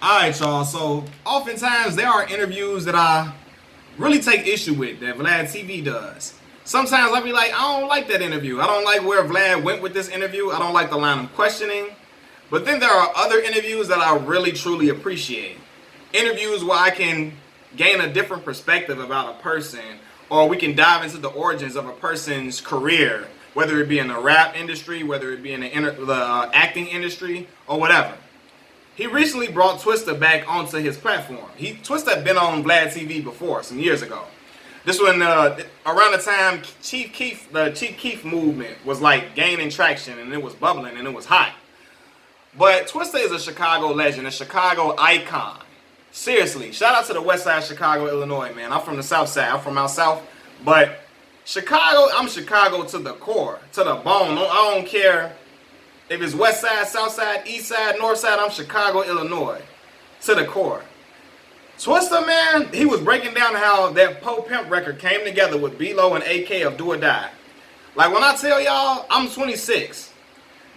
Alright, y'all. So, oftentimes there are interviews that I really take issue with that Vlad TV does. Sometimes I'll be like, I don't like that interview. I don't like where Vlad went with this interview. I don't like the line of questioning. But then there are other interviews that I really truly appreciate. Interviews where I can gain a different perspective about a person, or we can dive into the origins of a person's career, whether it be in the rap industry, whether it be in the acting industry, or whatever. He recently brought Twista back onto his platform. Twista had been on Vlad TV before, some years ago. This one, around the time the Chief Keef movement was like gaining traction, and it was bubbling and it was hot. But Twista is a Chicago legend, a Chicago icon. Seriously, shout out to the west side of Chicago, Illinois, man. I'm from the south side. I'm from out south. But Chicago, I'm Chicago to the core, to the bone. I don't care if it's west side, south side, east side, north side. I'm Chicago, Illinois to the core. Twista, man, he was breaking down how that Po Pimp record came together with B-Lo and AK of Do or Die. Like, when I tell y'all, I'm 26,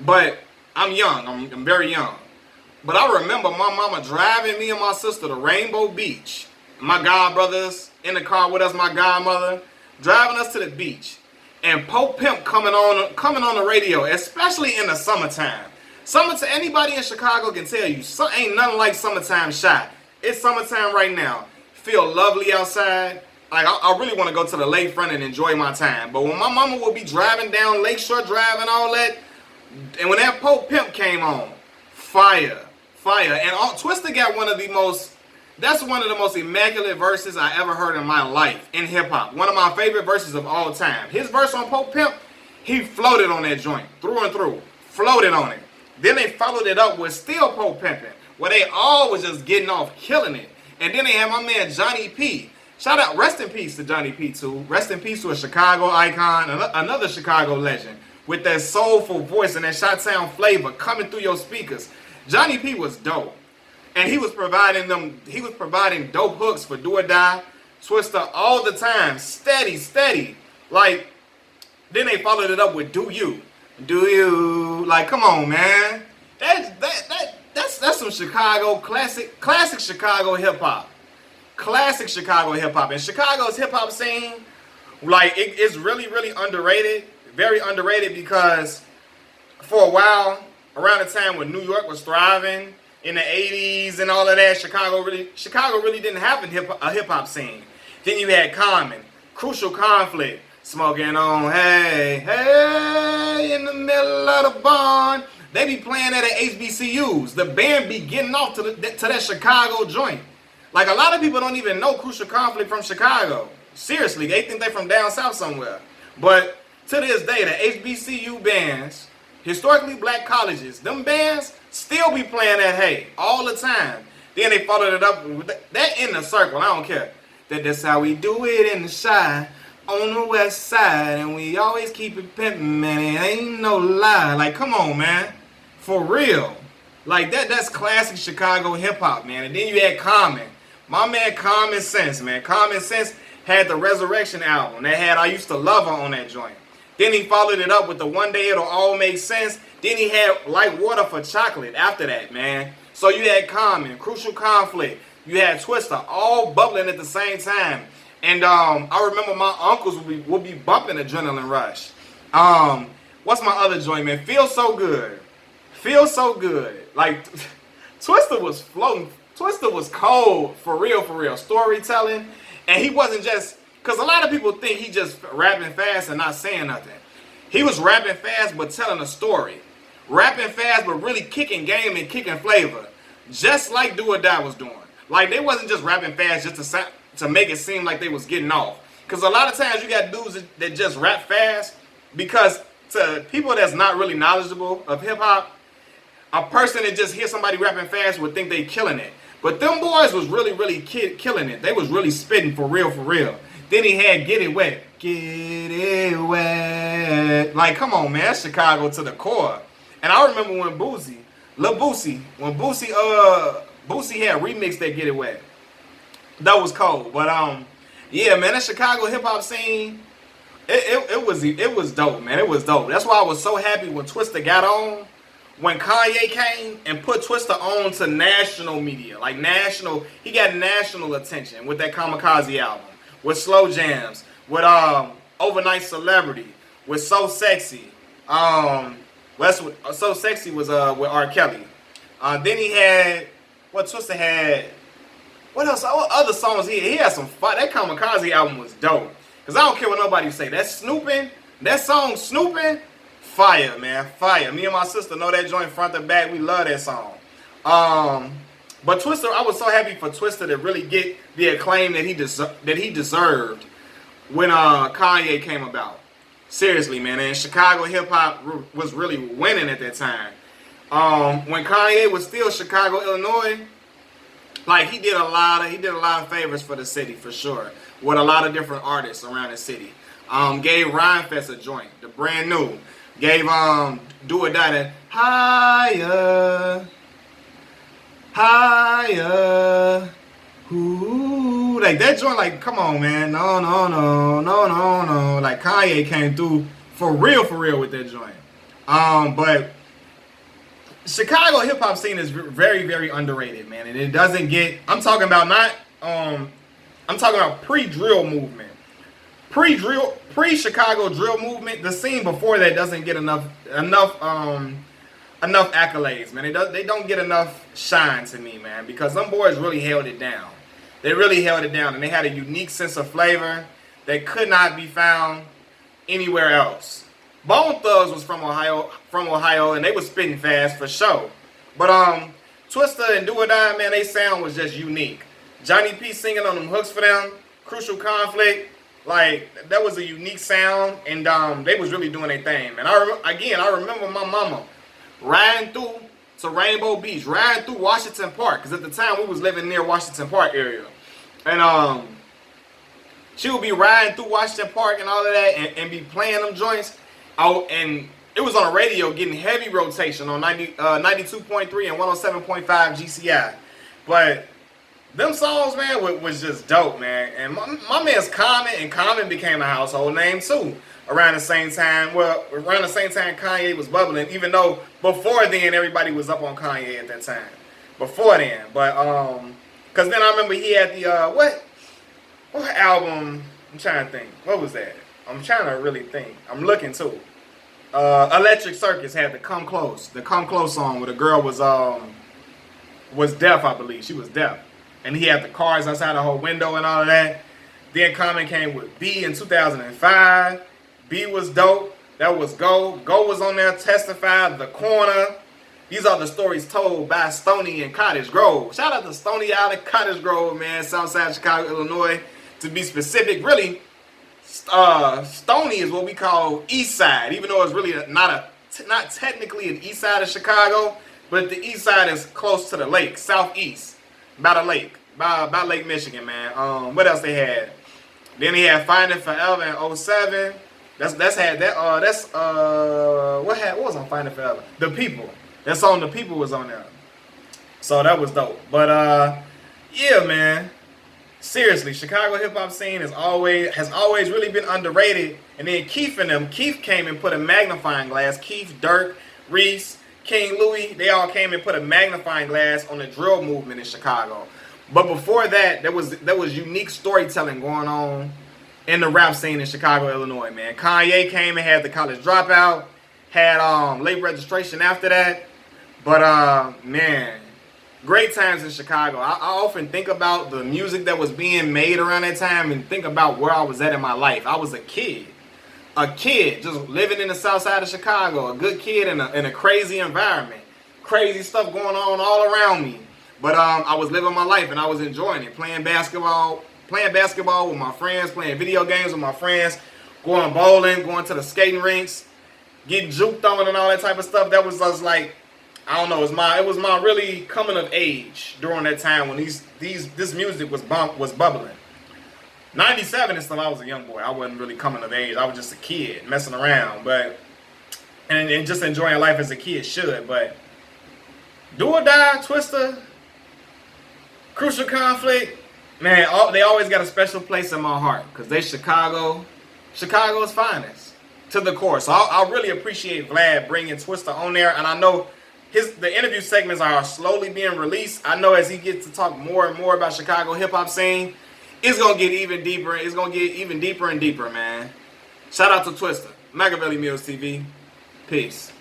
but I'm young. I'm very young. But I remember my mama driving me and my sister to Rainbow Beach. My godbrothers in the car with us, my godmother, driving us to the beach. And Po Pimp coming on the radio, especially in the summertime. Anybody in Chicago can tell you, ain't nothing like summertime shot. It's summertime right now. Feel lovely outside. Like, I really want to go to the lakefront and enjoy my time. But when my mama would be driving down Lakeshore Drive and all that, and when that Po Pimp came on, fire. And Twista got one of the most immaculate verses I ever heard in my life in hip-hop. One of my favorite verses of all time. His verse on Po Pimp, he floated on that joint, through and through. Floated on it. Then they followed it up with Still Po Pimpin', where they all was just getting off, killing it. And then they had my man Johnny P. Shout out, rest in peace to Johnny P too. Rest in peace to a Chicago icon, another Chicago legend, with that soulful voice and that Chi-Town flavor coming through your speakers. Johnny P was dope. And he was providing dope hooks for Do or Die, Twista all the time. Steady. Like, then they followed it up with Do You. Do You. Like, come on, man. That's some Chicago, classic Chicago hip hop. Classic Chicago hip hop. And Chicago's hip hop scene, like, it's really, really underrated. Very underrated because for a while, around the time when New York was thriving in the 80s and all of that, Chicago really didn't have a hip hop scene. Then you had Common, Crucial Conflict, smoking on hey in the middle of the barn. They be playing that at HBCUs. The band be getting off to that Chicago joint. Like, a lot of people don't even know Crucial Conflict from Chicago. Seriously, they think they from down south somewhere. But to this day, the HBCU bands, historically black colleges, them bands still be playing that hey all the time. Then they followed it up with that In the Circle. I don't care. That's how we do it in the Chi on the west side, and we always keep it pimpin', man. It ain't no lie. Like, come on, man, for real. Like, that's classic Chicago hip hop, man. And then you had Common, my man Common Sense, man. Common Sense had the Resurrection album that had I Used to Love Her on that joint. Then he followed it up with the One Day It'll All Make Sense. Then he had Like Water for Chocolate after that, man. So you had Common, Crucial Conflict. You had Twista, all bubbling at the same time. And I remember my uncles would be bumping Adrenaline Rush. What's my other joint, man? Feel So Good. Feel So Good. Like, Twista was floating. Twista was cold, for real. Storytelling. And he wasn't just... Because a lot of people think he just rapping fast and not saying nothing. He was rapping fast but telling a story. Rapping fast but really kicking game and kicking flavor. Just like Do or Die was doing. Like, they wasn't just rapping fast just to make it seem like they was getting off. Because a lot of times you got dudes that just rap fast because to people that's not really knowledgeable of hip-hop, a person that just hears somebody rapping fast would think they killing it. But them boys was really killing it. They was really spitting for real. Then he had Get It Wet. Get it wet. Like, come on, man. That's Chicago to the core. And I remember when Boosie had remixed that Get It Wet. That was cold. But yeah, man, that Chicago hip hop scene, it was dope, man. It was dope. That's why I was so happy when Twista got on when Kanye came and put Twista on to national media, like national, he got national attention with that Kamikaze album, with Slow Jams, with Overnight Celebrity, with So Sexy. So Sexy was with R. Kelly. Then he had what Twista had. What else? What other songs he had some fun. That Kamikaze album was dope. Cause I don't care what nobody say. That Snooping, that song Snooping, fire, man, fire. Me and my sister know that joint front to back. We love that song. But Twista, I was so happy for Twista to really get the acclaim that he deserved when Kanye came about. Seriously, man. And Chicago hip hop was really winning at that time. When Kanye was still Chicago, Illinois, like he did a lot of favors for the city for sure, with a lot of different artists around the city. Gave Rhymefest a joint, the brand new. Gave Do or Die that higher, higher. Ooh, like that joint, like come on, man, no. Like Kanye came through for real with that joint. But Chicago hip hop scene is very underrated, man, and it doesn't get. I'm talking about not. I'm talking about pre-drill movement, pre-Chicago drill movement. The scene before that doesn't get enough accolades, man. They don't get enough shine to me, man, because them boys really held it down. They really held it down, and they had a unique sense of flavor that could not be found anywhere else. Bone Thugs was from Ohio, and they was spitting fast for sure. But Twista and Do or Die, man, they sound was just unique. Johnny P singing on them hooks for them, Crucial Conflict, like that was a unique sound, and they was really doing their thing, man. I remember my mama riding through to Rainbow Beach, riding through Washington Park, because at the time we was living near Washington Park area, and she would be riding through Washington Park and all of that, and be playing them joints. Oh, and it was on the radio getting heavy rotation on 92.3 and 107.5 GCI. But them songs, man, was just dope, man. And my man's Common, and Common became a household name too. Around the same time Kanye was bubbling, even though before then everybody was up on Kanye at that time. Before then. But cause then I remember he had the what album? I'm trying to think. What was that? I'm trying to really think. I'm looking too. Electric Circus had the Come Close song where the girl was deaf, I believe. She was deaf. And he had the cars outside of her window and all of that. Then Common came with B in 2005. B was dope. That was Go. Go was on there, Testify, The Corner. These are the stories told by Stoney and Cottage Grove. Shout out to Stoney out of Cottage Grove, man, Southside Chicago, Illinois. To be specific, really, Stoney is what we call East Side, even though it's really not technically an East Side of Chicago, but the East Side is close to the lake, southeast, by the lake, by Lake Michigan, man. What else they had? Then he had Finding Forever in 07. What was on Finding Forever? The People. That song, The People, was on there. So that was dope. But yeah, man. Seriously, Chicago hip hop scene has always really been underrated. And then Keith came and put a magnifying glass. Keith, Dirk, Reese, King Louis, they all came and put a magnifying glass on the drill movement in Chicago. But before that, there was unique storytelling going on in the rap scene in Chicago, Illinois, man. Kanye came and had The College Dropout, had Late Registration after that. But man, great times in Chicago. I often think about the music that was being made around that time and think about where I was at in my life. I was a kid just living in the south side of Chicago, a good kid in a crazy environment, crazy stuff going on all around me. But I was living my life and I was enjoying it, playing basketball with my friends, playing video games with my friends, going bowling, going to the skating rinks, getting juked on and all that type of stuff. That was just like, I don't know, it was my really coming of age during that time when this music was bubbling. 97 and stuff, I was a young boy. I wasn't really coming of age. I was just a kid messing around, and just enjoying life as a kid should. But Do or Die, Twista, Crucial Conflict, man, they always got a special place in my heart because they Chicago's finest to the core. So I really appreciate Vlad bringing Twista on there, and I know the interview segments are slowly being released. I know as he gets to talk more and more about Chicago hip hop scene, it's gonna get even deeper. It's gonna get even deeper and deeper, man. Shout out to Twista, Machiavelli Mills TV. Peace.